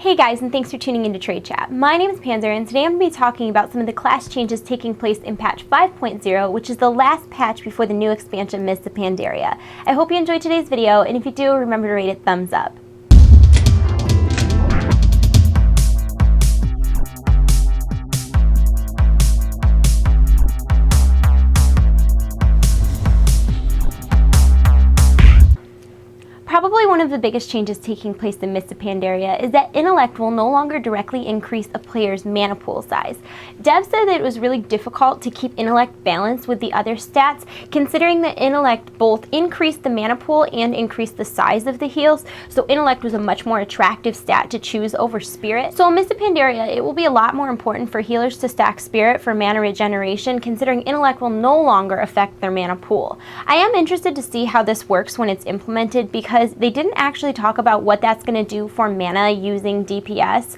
Hey guys, and thanks for tuning into TradeChat. My name is Panzer, and today I'm going to be talking about some of the class changes taking place in patch 5.0, which is the last patch before the new expansion Mists of Pandaria. I hope you enjoyed today's video, and if you do, remember to rate it thumbs up. Probably one of the biggest changes taking place in Mists of Pandaria is that intellect will no longer directly increase a player's mana pool size. Dev said that it was really difficult to keep intellect balanced with the other stats, considering that intellect both increased the mana pool and increased the size of the heals, so intellect was a much more attractive stat to choose over spirit. So in Mists of Pandaria, it will be a lot more important for healers to stack spirit for mana regeneration, considering intellect will no longer affect their mana pool. I am interested to see how this works when it's implemented, because they didn't actually talk about what that's going to do for mana using DPS.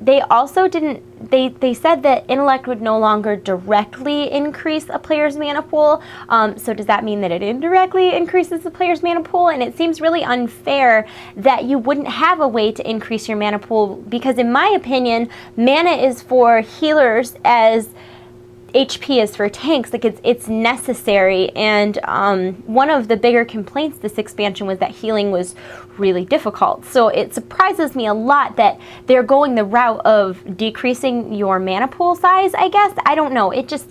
They also didn't, they said that intellect would no longer directly increase a player's mana pool. So does that mean that it indirectly increases the player's mana pool? And it seems really unfair that you wouldn't have a way to increase your mana pool, because in my opinion, mana is for healers as HP is for tanks. Like it's necessary, and one of the bigger complaints this expansion was that healing was really difficult. So it surprises me a lot that they're going the route of decreasing your mana pool size, I guess. I don't know. It just,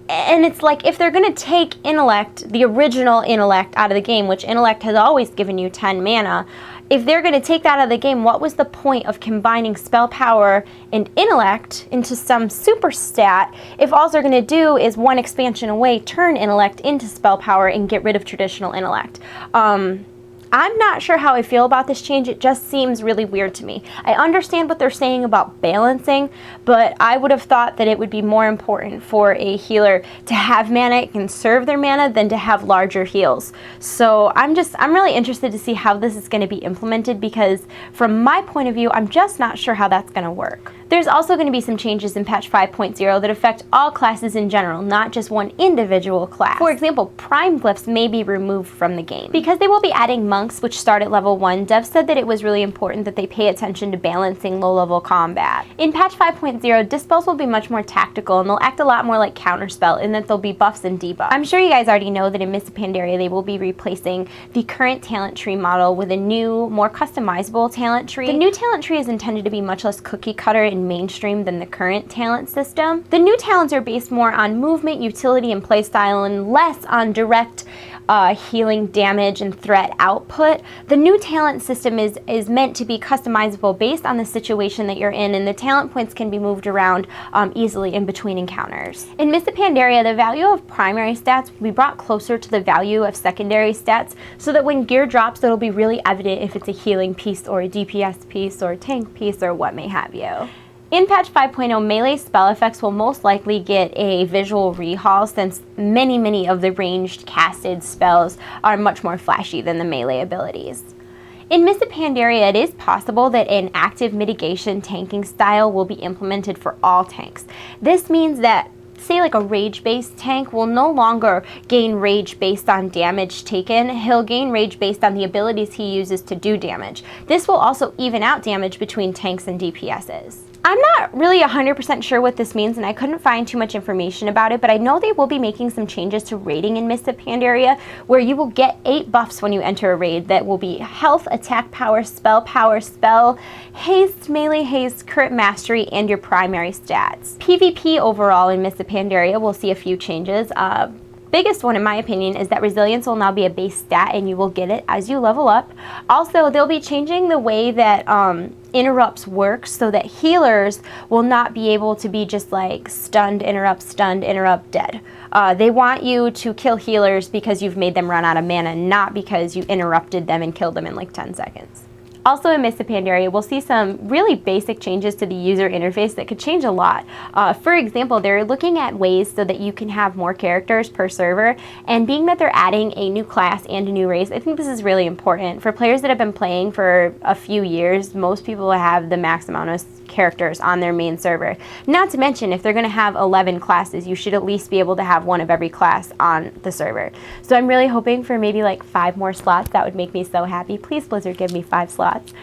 and it's like, if they're going to take intellect, the original intellect, out of the game, which intellect has always given you 10 mana, if they're going to take that out of the game, what was the point of combining spell power and intellect into some super stat if all they're going to do is one expansion away turn intellect into spell power and get rid of traditional intellect? I'm not sure how I feel about this change. It just seems really weird to me. I understand what they're saying about balancing, but I would have thought that it would be more important for a healer to have mana and conserve their mana than to have larger heals. So I'm really interested to see how this is going to be implemented, because from my point of view, I'm just not sure how that's going to work. There's also going to be some changes in patch 5.0 that affect all classes in general, not just one individual class. For example, prime glyphs may be removed from the game. Because they will be adding monks, which start at level 1, Dev said that it was really important that they pay attention to balancing low-level combat. In patch 5.0, dispels will be much more tactical, and they'll act a lot more like counterspell in that they'll be buffs and debuffs. I'm sure you guys already know that in Mists of Pandaria they will be replacing the current talent tree model with a new, more customizable talent tree. The new talent tree is intended to be much less cookie cutter and mainstream than the current talent system. The new talents are based more on movement, utility, and playstyle, and less on direct healing, damage, and threat output. The new talent system is meant to be customizable based on the situation that you're in, and the talent points can be moved around easily in between encounters. In Mists of Pandaria, the value of primary stats will be brought closer to the value of secondary stats, so that when gear drops, it'll be really evident if it's a healing piece or a DPS piece or a tank piece or what may have you. In patch 5.0, melee spell effects will most likely get a visual rehaul, since many of the ranged casted spells are much more flashy than the melee abilities. In Mists of Pandaria, it is possible that an active mitigation tanking style will be implemented for all tanks. This means that, say like a rage-based tank will no longer gain rage based on damage taken. He'll gain rage based on the abilities he uses to do damage. This will also even out damage between tanks and DPSs. I'm not really 100% sure what this means, and I couldn't find too much information about it, but I know they will be making some changes to raiding in Mists of Pandaria, where you will get 8 buffs when you enter a raid that will be health, attack power, spell, haste, melee haste, crit mastery, and your primary stats. PvP overall in Mists of Pandaria will see a few changes. Biggest one, in my opinion, is that resilience will now be a base stat, and you will get it as you level up. Also, they'll be changing the way that interrupts work, so that healers will not be able to be just like stunned, interrupt, dead. They want you to kill healers because you've made them run out of mana, not because you interrupted them and killed them in like 10 seconds. Also in Mists of Pandaria, we'll see some really basic changes to the user interface that could change a lot. For example, they're looking at ways so that you can have more characters per server, and being that they're adding a new class and a new race, I think this is really important. For players that have been playing for a few years, most people have the max amount of characters on their main server. Not to mention, if they're going to have 11 classes, you should at least be able to have one of every class on the server. So I'm really hoping for maybe like 5 more slots. That would make me so happy. Please, Blizzard, give me 5 slots. thoughts.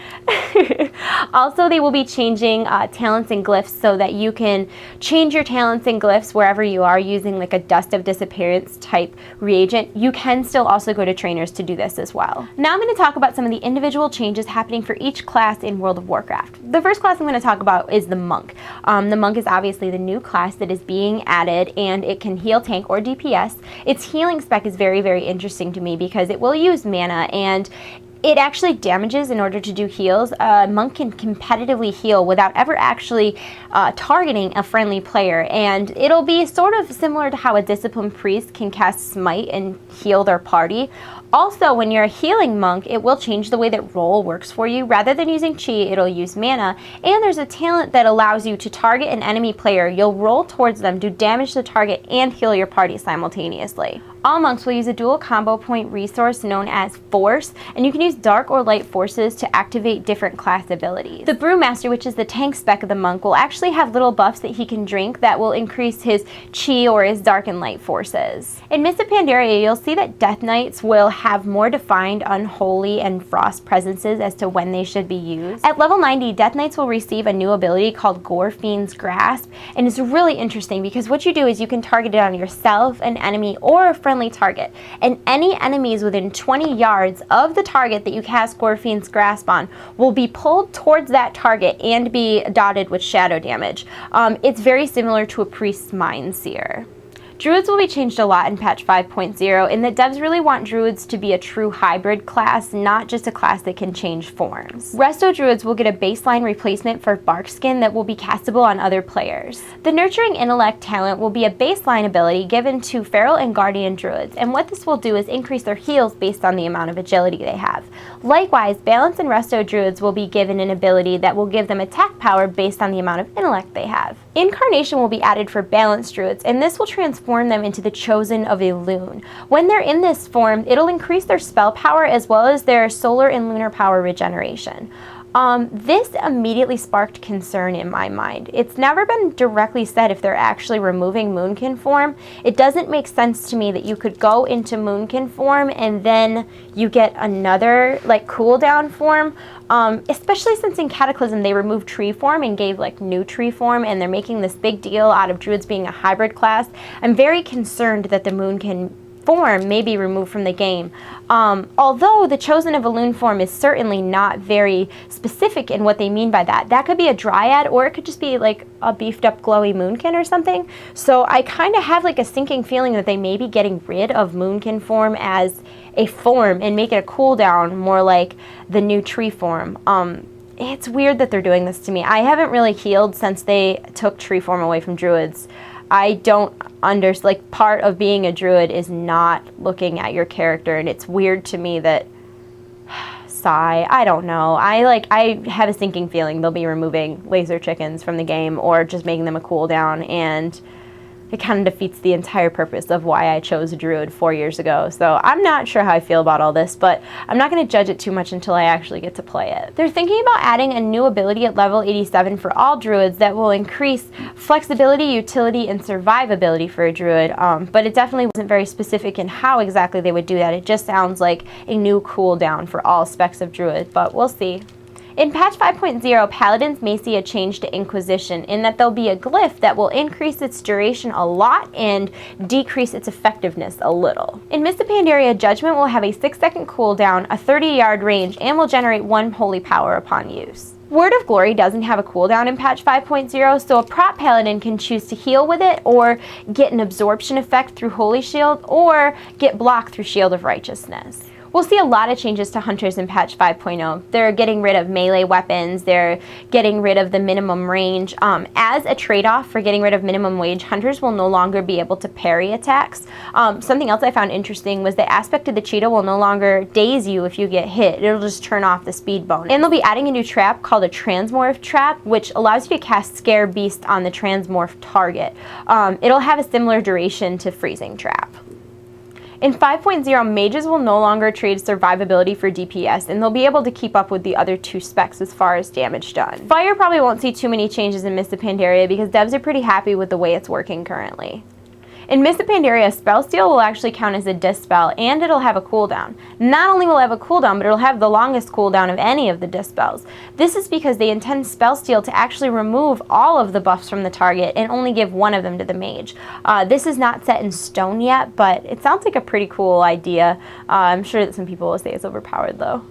Also, they will be changing talents and glyphs so that you can change your talents and glyphs wherever you are using like a Dust of Disappearance type reagent. You can still also go to trainers to do this as well. Now I'm going to talk about some of the individual changes happening for each class in World of Warcraft. The first class I'm going to talk about is the Monk. The Monk is obviously the new class that is being added, and it can heal, tank, or DPS. Its healing spec is very, very interesting to me because it will use mana, and it actually damages in order to do heals. Monk can competitively heal without ever actually targeting a friendly player, and it'll be sort of similar to how a Disciplined Priest can cast Smite and heal their party. Also, when you're a healing monk, it will change the way that roll works for you. Rather than using chi, it'll use mana, and there's a talent that allows you to target an enemy player. You'll roll towards them, do damage to the target, and heal your party simultaneously. All monks will use a dual combo point resource known as Force, and you can use dark or light forces to activate different class abilities. The Brewmaster, which is the tank spec of the monk, will actually have little buffs that he can drink that will increase his chi or his dark and light forces. In Mists of Pandaria, you'll see that Death Knights will have more defined Unholy and Frost presences as to when they should be used. At level 90, Death Knights will receive a new ability called Gore Fiend's Grasp, and it's really interesting because what you do is you can target it on yourself, an enemy, or a friendly target, and any enemies within 20 yards of the target that you cast Gore Fiend's Grasp on will be pulled towards that target and be dotted with shadow damage. It's very similar to a Priest's Mind Seer. Druids will be changed a lot in patch 5.0 in that devs really want druids to be a true hybrid class, not just a class that can change forms. Resto druids will get a baseline replacement for Barkskin that will be castable on other players. The Nurturing Intellect talent will be a baseline ability given to Feral and Guardian druids, and what this will do is increase their heals based on the amount of agility they have. Likewise, Balance and Resto druids will be given an ability that will give them attack power based on the amount of intellect they have. Incarnation will be added for Balance druids, and this will transform them into the Chosen of Elune. When they're in this form, it'll increase their spell power as well as their solar and lunar power regeneration. This immediately sparked concern in my mind. It's never been directly said if they're actually removing Moonkin form. It doesn't make sense to me that you could go into Moonkin form and then you get another like cooldown form, especially since in Cataclysm they removed tree form and gave like new tree form, and they're making this big deal out of druids being a hybrid class. I'm very concerned that the Moonkin form may be removed from the game. Although the Chosen of Elune form is certainly not very specific in what they mean by that. That could be a Dryad, or it could just be like a beefed up glowy Moonkin or something. So I kind of have like a sinking feeling that they may be getting rid of Moonkin form as a form and make it a cooldown more like the new tree form. It's weird that they're doing this to me. I haven't really healed since they took tree form away from druids. I don't understand, like, part of being a druid is not looking at your character, and it's weird to me that, sigh, I don't know. I have a sinking feeling they'll be removing laser chickens from the game or just making them a cooldown, and it kind of defeats the entire purpose of why I chose a druid 4 years ago. So I'm not sure how I feel about all this, but I'm not going to judge it too much until I actually get to play it. They're thinking about adding a new ability at level 87 for all druids that will increase flexibility, utility, and survivability for a druid, but it definitely wasn't very specific in how exactly they would do that. It just sounds like a new cooldown for all specs of druid, but we'll see. In patch 5.0, Paladins may see a change to Inquisition in that there'll be a glyph that will increase its duration a lot and decrease its effectiveness a little. In Mists of Pandaria, Judgment will have a 6-second cooldown, a 30-yard range, and will generate 1 holy power upon use. Word of Glory doesn't have a cooldown in patch 5.0, so a prop paladin can choose to heal with it, or get an absorption effect through Holy Shield, or get blocked through Shield of Righteousness. We'll see a lot of changes to hunters in patch 5.0. They're getting rid of melee weapons, they're getting rid of the minimum range. As a trade-off for getting rid of minimum wage, hunters will no longer be able to parry attacks. Something else I found interesting was the aspect of the cheetah will no longer daze you if you get hit. It'll just turn off the speed bonus. And they'll be adding a new trap called a Transmorph Trap, which allows you to cast Scare Beast on the Transmorph target. It'll have a similar duration to Freezing Trap. In 5.0, mages will no longer trade survivability for DPS, and they'll be able to keep up with the other 2 specs as far as damage done. Fire probably won't see too many changes in Mists of Pandaria because devs are pretty happy with the way it's working currently. In Mists of Pandaria, Spell Steal will actually count as a dispel, and it'll have a cooldown. Not only will it have a cooldown, but it'll have the longest cooldown of any of the dispels. This is because they intend Spell Steal to actually remove all of the buffs from the target and only give one of them to the mage. This is not set in stone yet, but it sounds like a pretty cool idea. I'm sure that some people will say it's overpowered though.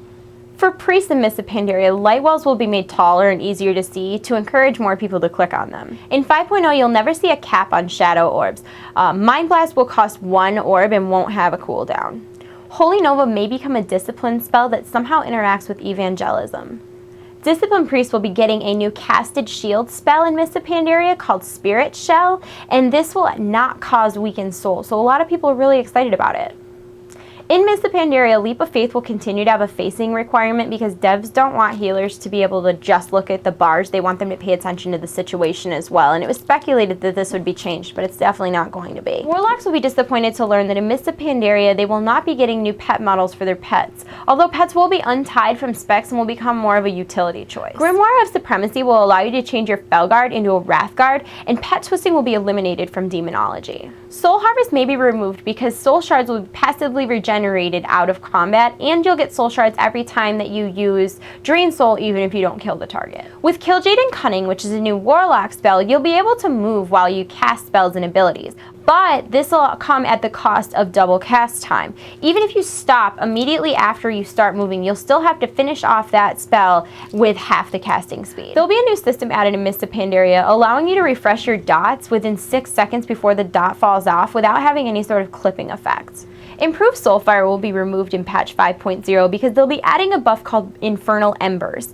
For Priests in Mists of Pandaria, light wells will be made taller and easier to see to encourage more people to click on them. In 5.0, you'll never see a cap on shadow orbs. Mind Blast will cost 1 orb and won't have a cooldown. Holy Nova may become a discipline spell that somehow interacts with evangelism. Discipline Priest will be getting a new casted shield spell in Mists of Pandaria called Spirit Shell, and this will not cause weakened soul, so a lot of people are really excited about it. In Mists of Pandaria, Leap of Faith will continue to have a facing requirement because devs don't want healers to be able to just look at the bars. They want them to pay attention to the situation as well, and it was speculated that this would be changed, but it's definitely not going to be. Warlocks will be disappointed to learn that in Mists of Pandaria, they will not be getting new pet models for their pets, although pets will be untied from specs and will become more of a utility choice. Grimoire of Supremacy will allow you to change your Felguard into a Wrathguard, and pet twisting will be eliminated from Demonology. Soul Harvest may be removed because Soul Shards will be passively regenerated out of combat, and you'll get Soul Shards every time that you use Drain Soul, even if you don't kill the target. With Killjade and Cunning, which is a new Warlock spell, you'll be able to move while you cast spells and abilities, but this will come at the cost of double cast time. Even if you stop immediately after you start moving, you'll still have to finish off that spell with half the casting speed. There'll be a new system added in Mists of Pandaria, allowing you to refresh your dots within 6 seconds before the dot falls off without having any sort of clipping effect. Improved Soulfire will be removed in patch 5.0 because they'll be adding a buff called Infernal Embers.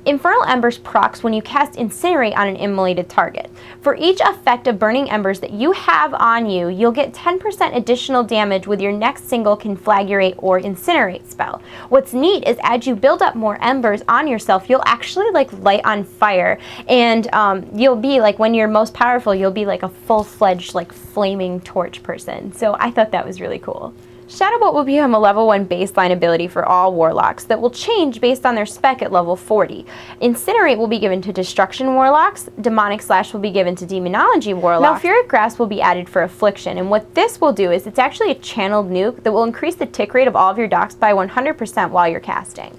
Infernal Embers procs when you cast Incinerate on an immolated target. For each effect of Burning Embers that you have on you, you'll get 10% additional damage with your next single Conflagurate or Incinerate spell. What's neat is as you build up more embers on yourself, you'll actually light on fire, and you'll be when you're most powerful, you'll be like a full-fledged flaming torch person. So I thought that was really cool. Shadow Bolt will become a level 1 baseline ability for all Warlocks that will change based on their spec at level 40. Incinerate will be given to Destruction Warlocks, Demonic Slash will be given to Demonology Warlocks, Malfuric Grasp will be added for Affliction, and what this will do is it's actually a channeled nuke that will increase the tick rate of all of your docs by 100% while you're casting.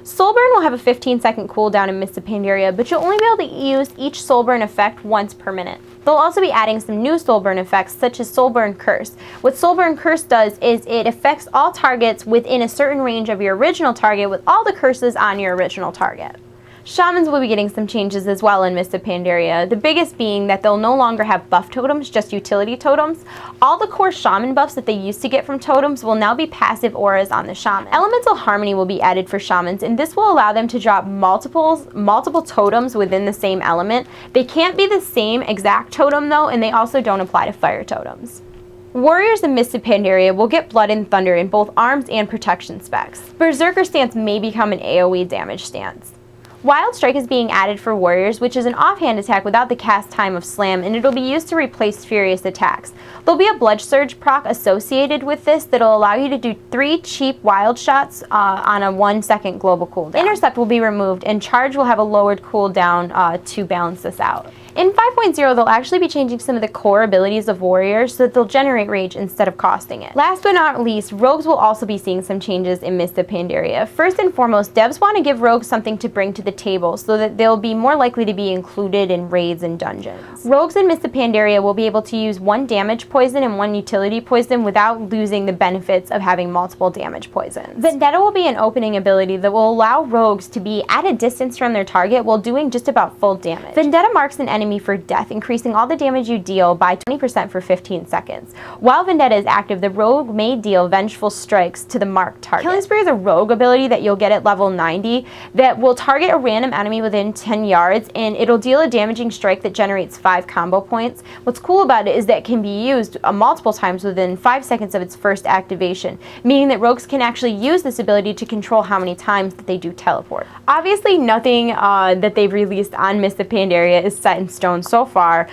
Soulburn will have a 15-second cooldown in Mists of Pandaria, but you'll only be able to use each Soulburn effect once per minute. They'll also be adding some new Soulburn effects, such as Soulburn Curse. What Soulburn Curse does is it affects all targets within a certain range of your original target with all the curses on your original target. Shamans will be getting some changes as well in Mists of Pandaria, the biggest being that they'll no longer have buff totems, just utility totems. All the core shaman buffs that they used to get from totems will now be passive auras on the shaman. Elemental Harmony will be added for shamans, and this will allow them to drop multiple totems within the same element. They can't be the same exact totem though, and they also don't apply to fire totems. Warriors in Mists of Pandaria will get Blood and Thunder in both arms and protection specs. Berserker Stance may become an AoE damage stance. Wild Strike is being added for Warriors, which is an offhand attack without the cast time of Slam, and it'll be used to replace Furious attacks. There'll be a Blood Surge proc associated with this that'll allow you to do 3 cheap wild shots on a 1-second global cooldown. Intercept will be removed, and Charge will have a lowered cooldown to balance this out. In 5.0, they'll actually be changing some of the core abilities of Warriors so that they'll generate rage instead of costing it. Last but not least, Rogues will also be seeing some changes in Mists of Pandaria. First and foremost, devs want to give Rogues something to bring to the table so that they'll be more likely to be included in raids and dungeons. Rogues in Mists of Pandaria will be able to use 1 damage poison and 1 utility poison without losing the benefits of having multiple damage poisons. Vendetta will be an opening ability that will allow Rogues to be at a distance from their target while doing just about full damage. Vendetta marks an enemy for death, increasing all the damage you deal by 20% for 15 seconds. While Vendetta is active, the Rogue may deal vengeful strikes to the marked target. Killing Spree is a rogue ability that you'll get at level 90 that will target a random enemy within 10 yards, and it'll deal a damaging strike that generates 5 combo points. What's cool about it is that it can be used multiple times within 5 seconds of its first activation, meaning that Rogues can actually use this ability to control how many times that they do teleport. Obviously, nothing that they've released on Mists of Pandaria is set in stone so far.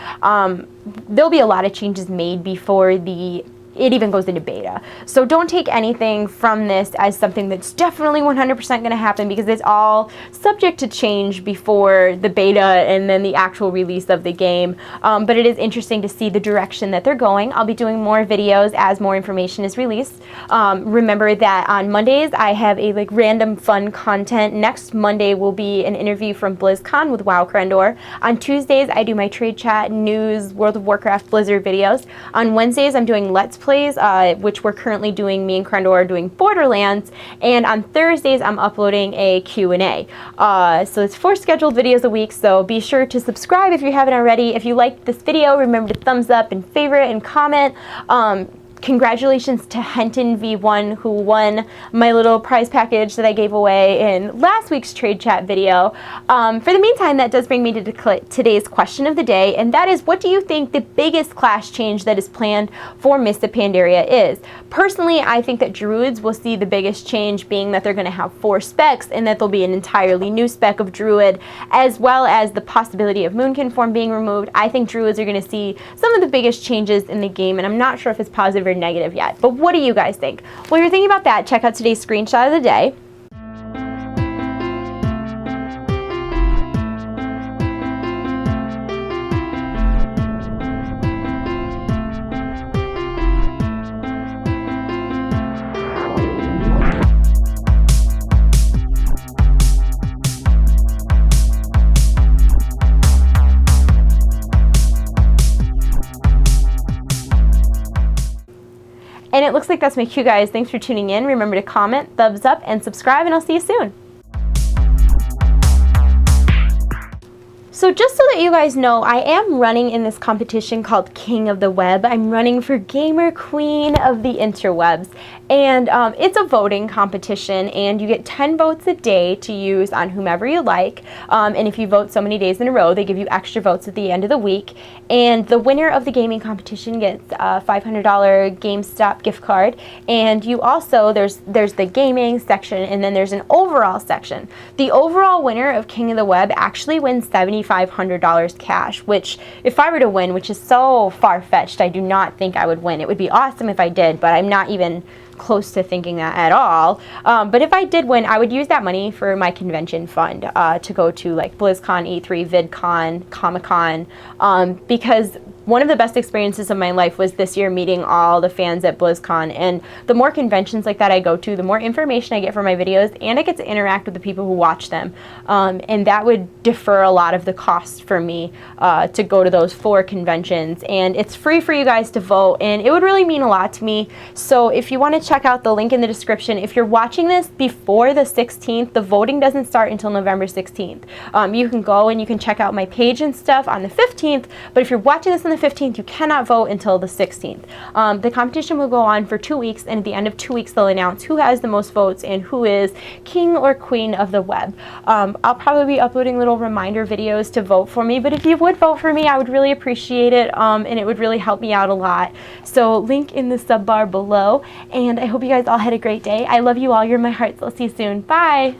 There'll be a lot of changes made before the it even goes into beta. So don't take anything from this as something that's definitely 100% going to happen, because it's all subject to change before the beta and then the actual release of the game. But it is interesting to see the direction that they're going. I'll be doing more videos as more information is released. Remember that on Mondays I have a like random fun content. Next Monday will be an interview from BlizzCon with WoW Crendor. On Tuesdays I do my TradeChat, news, World of Warcraft, Blizzard videos. On Wednesdays I'm doing Let's Plays, which we're currently doing, me and Crendor are doing Borderlands, and on Thursdays I'm uploading a Q&A. So it's 4 scheduled videos a week, so be sure to subscribe if you haven't already. If you liked this video, remember to thumbs up and favorite and comment. Congratulations to Henton V1, who won my little prize package that I gave away in last week's Trade Chat video. For the meantime, that does bring me to today's question of the day, and that is, what do you think the biggest class change that is planned for Mists of Pandaria is? Personally, I think that Druids will see the biggest change, being that they're going to have 4 specs, and that there'll be an entirely new spec of Druid, as well as the possibility of Moonkin form being removed. I think Druids are going to see some of the biggest changes in the game, and I'm not sure if it's positive or negative yet. But what do you guys think? While you're thinking about that, check out today's screenshot of the day. And it looks like that's my cue, guys. Thanks for tuning in. Remember to comment, thumbs up, and subscribe, and I'll see you soon. So just so that you guys know, I am running in this competition called King of the Web. I'm running for Gamer Queen of the Interwebs. And it's a voting competition, and you get 10 votes a day to use on whomever you like. And if you vote so many days in a row, they give you extra votes at the end of the week. And the winner of the gaming competition gets a $500 GameStop gift card. And you also, there's the gaming section, and then there's an overall section. The overall winner of King of the Web actually wins $7,500 cash, which if I were to win, which is so far-fetched, I do not think I would win. It would be awesome if I did, but I'm not even close to thinking that at all. But if I did win, I would use that money for my convention fund to go to like BlizzCon, E3, VidCon, Comic-Con, because one of the best experiences of my life was this year meeting all the fans at BlizzCon, and the more conventions like that I go to, the more information I get from my videos, and I get to interact with the people who watch them, and that would defer a lot of the cost for me to go to those 4 conventions. And it's free for you guys to vote, and it would really mean a lot to me. So if you want to check out the link in the description, if you're watching this before the 16th, the voting doesn't start until November 16th. You can go and you can check out my page and stuff on the 15th, but if you're watching this on the 15th, you cannot vote until the 16th. The competition will go on for 2 weeks, and at the end of 2 weeks they'll announce who has the most votes and who is king or queen of the web. I'll probably be uploading little reminder videos to vote for me, but if you would vote for me, I would really appreciate it, and it would really help me out a lot. So link in the sub bar below, and I hope you guys all had a great day. I love you all. You're my hearts. I'll see you soon. Bye!